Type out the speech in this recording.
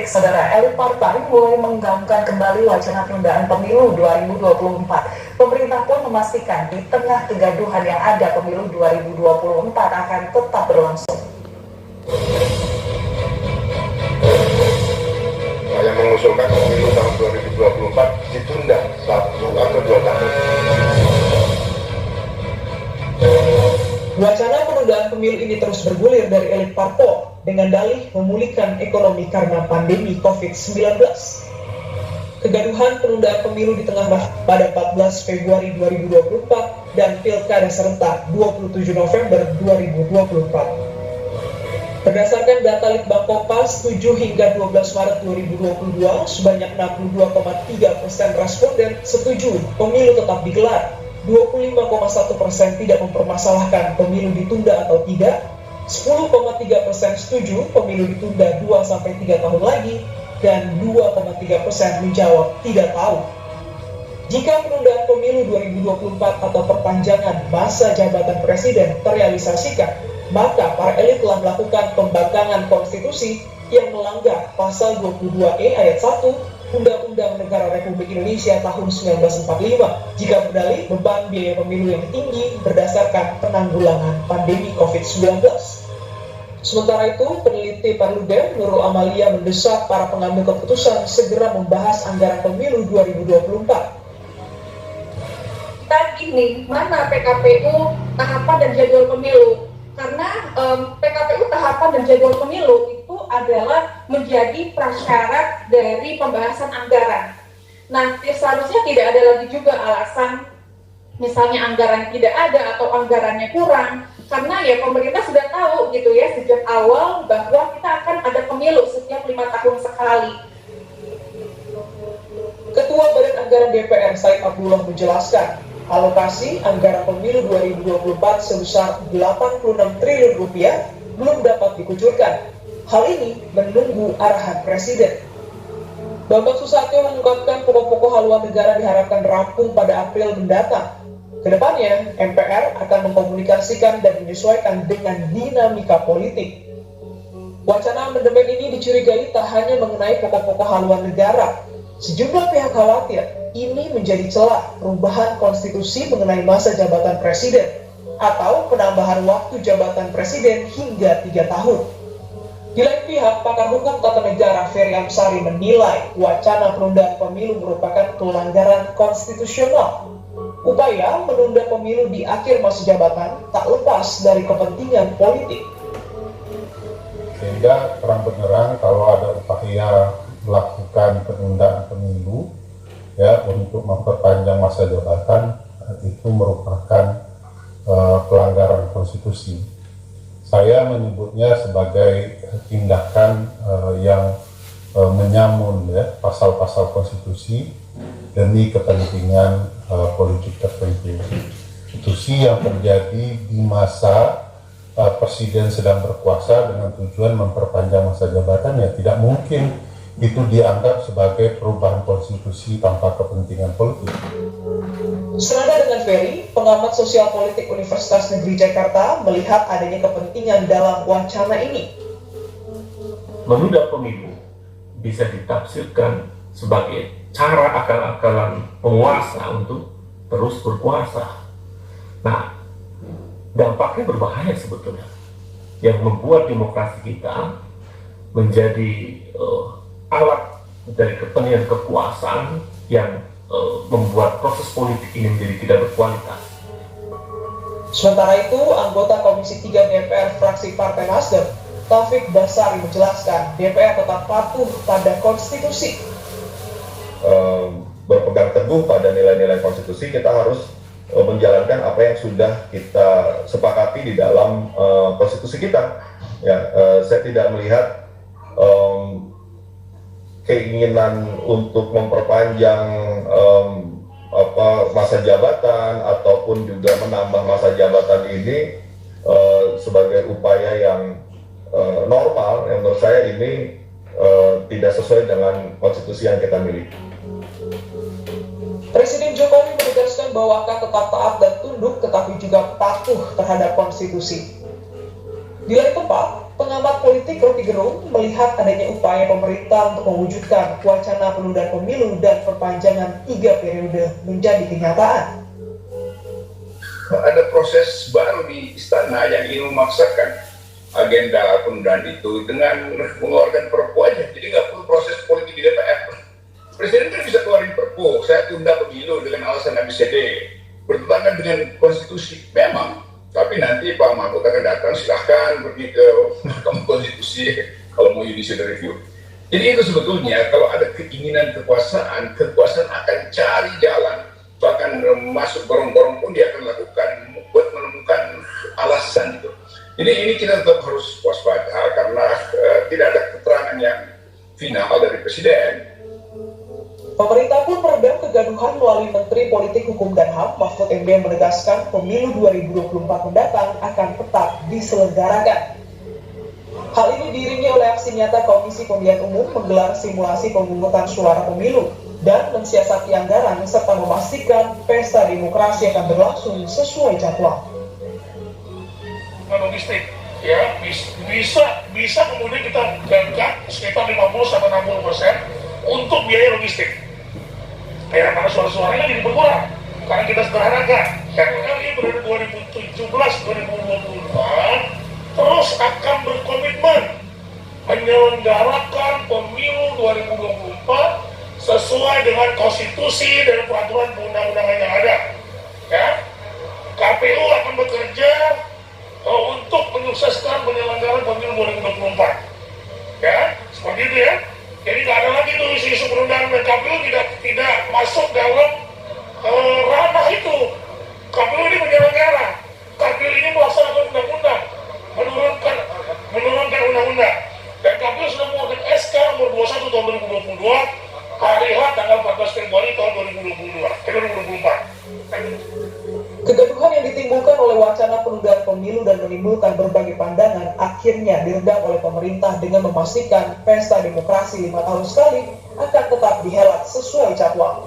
saudara, elit partai mulai menggaungkan kembali wacana penundaan pemilu 2024. Pemerintah pun memastikan di tengah kegaduhan yang ada, pemilu 2024 akan tetap berlangsung. Yang mengusulkan pemilu tahun 2024 ditunda 1 atau 2 tahun. Wacana penundaan pemilu ini terus bergulir dari elit parpol dengan dalih memulihkan ekonomi karena pandemi COVID-19. Kegaduhan penundaan pemilu di tengah pada 14 Februari 2024 dan Pilkada serentak 27 November 2024. Berdasarkan data Litbang Kompas, 7 hingga 12 Maret 2022, sebanyak 62,3% responden setuju pemilu tetap digelar. 25,1% tidak mempermasalahkan pemilu ditunda atau tidak, 10,3% setuju pemilu ditunda 2-3 tahun lagi, dan 2,3% menjawab tidak tahu. Jika penundaan pemilu 2024 atau perpanjangan masa jabatan presiden terrealisasikan, maka para elit telah melakukan pembangkangan konstitusi yang melanggar pasal 22E ayat 1 Undang-Undang Negara Republik Indonesia tahun 1945 jika berdalih beban biaya pemilu yang tinggi berdasarkan penanggulangan pandemi COVID-19. Sementara itu, peneliti Perludem Nurul Amalia mendesak para pengambil keputusan segera membahas anggaran pemilu 2024. Kita ini mana PKPU tahapan dan jadwal pemilu? Karena PKPU tahapan dan jadwal pemilu itu adalah menjadi prasyarat dari pembahasan anggaran. Nah, seharusnya tidak ada lagi juga alasan misalnya anggaran tidak ada atau anggarannya kurang, karena ya pemerintah sudah tahu gitu ya sejak awal bahwa kita akan ada pemilu setiap 5 tahun sekali. Ketua Badan Anggaran DPR Said Abdullah menjelaskan, alokasi anggaran pemilu 2024 sebesar 86 triliun rupiah belum dapat dikucurkan. Hal ini menunggu arahan Presiden. Bambang Susatyo mengungkapkan pokok-pokok haluan negara diharapkan rampung pada April mendatang. Kedepannya, MPR akan mengkomunikasikan dan menyesuaikan dengan dinamika politik. Wacana amandemen ini dicurigai tak hanya mengenai pokok-pokok haluan negara. Sejumlah pihak khawatir ini menjadi celah perubahan konstitusi mengenai masa jabatan presiden atau penambahan waktu jabatan presiden hingga 3 tahun. Di lain pihak, pakar hukum tata negara Ferry Amsari menilai wacana penundaan pemilu merupakan pelanggaran konstitusional. Upaya menunda pemilu di akhir masa jabatan tak lepas dari kepentingan politik. Sehingga terang benderang kalau ada upaya melakukan penundaan pemilu ya untuk memperpanjang masa jabatan itu merupakan pelanggaran konstitusi. Saya menyebutnya sebagai tindakan yang menyamun ya pasal-pasal konstitusi demi kepentingan politik tertentu. Konstitusi yang terjadi di masa presiden sedang berkuasa dengan tujuan memperpanjang masa jabatan ya tidak mungkin itu dianggap sebagai perubahan konstitusi tanpa kepentingan politik. Senada dengan Ferry, pengamat sosial politik Universitas Negeri Jakarta melihat adanya kepentingan dalam wacana ini. Menunda pemilu bisa ditafsirkan sebagai cara akal-akalan penguasa untuk terus berkuasa. Nah, dampaknya berbahaya sebetulnya, yang membuat demokrasi kita menjadi alat dari kepentingan kekuasaan yang membuat proses politik ini menjadi tidak berkualitas. Sementara itu, anggota Komisi 3 DPR fraksi Partai Nasdem, Taufik Basari menjelaskan DPR tetap patuh pada konstitusi. Berpegang teguh pada nilai-nilai konstitusi, kita harus menjalankan apa yang sudah kita sepakati di dalam konstitusi kita. Ya, saya tidak melihat keinginan untuk memperpanjang masa jabatan ataupun juga menambah masa jabatan ini sebagai upaya yang normal, yang menurut saya ini tidak sesuai dengan konstitusi yang kita miliki. Presiden Jokowi menegaskan bahwa akan tetap taat dan tunduk tetapi juga patuh terhadap konstitusi. Di lain tempat, Pengamat politik Rocky Gerung melihat adanya upaya pemerintah untuk mewujudkan wacana penundaan pemilu dan perpanjangan 3 periode menjadi kenyataan. Ada proses baru di istana yang ingin memaksakan agenda penundaan itu dengan mengeluarkan perpu aja. Jadi nggak perlu proses politik di DPR. Presiden kan bisa keluarin perpu, saya tunda pemilu dengan alasan ABCD, bertentangan dengan konstitusi. Memang. Tapi nanti Pak Mahfud akan datang, silahkan pergi ke Mahkamah Konstitusi kalau mau judicial review. Jadi itu sebetulnya kalau ada keinginan kekuasaan akan cari jalan, bahkan masuk gorong-gorong pun dia akan lakukan buat menemukan alasan itu. Jadi ini kita tetap harus waspada karena tidak ada keterangan yang final dari Presiden. Pemerintah pun meredam kegaduhan melalui Menteri Politik Hukum dan HAM Mahfud MD menegaskan pemilu 2024 mendatang akan tetap diselenggarakan. Hal ini diiringi oleh aksi nyata Komisi Pemilihan Umum menggelar simulasi pemungutan suara pemilu dan mensiasati anggaran serta memastikan pesta demokrasi akan berlangsung sesuai jadwal. Logistik, ya bisa kemudian kita gangkat sekitar 50-60% untuk biaya logistik. Ya, karena suara-suaranya jadi berkurang. Karena kita sederhanakan. Karena ini periode 2017-2024 terus akan berkomitmen menyelenggarakan pemilu 2024 sesuai dengan konstitusi dan peraturan perundang-undangan yang ada. Ya, KPU akan bekerja untuk menyukseskan penyelenggaraan pemilu 2024. Ya, seperti itu ya. Jadi nggak ada lagi tuh isu-isu perundangan, dan KPU tidak masuk dalam ranah itu. KPU ini penyelenggara. KPU ini melaksanakan undang-undang, menurunkan undang-undang. Dan KPU sudah mengeluarkan SK nomor 21 tahun 2022, hari H tanggal 14 Februari tahun 2024. Kegaduhan yang ditimbulkan oleh wacana penundaan pemilu dan menimbulkan berbagai pandangan akhirnya diredam oleh pemerintah dengan memastikan pesta demokrasi 5 tahun sekali akan tetap dihelat sesuai jadwal.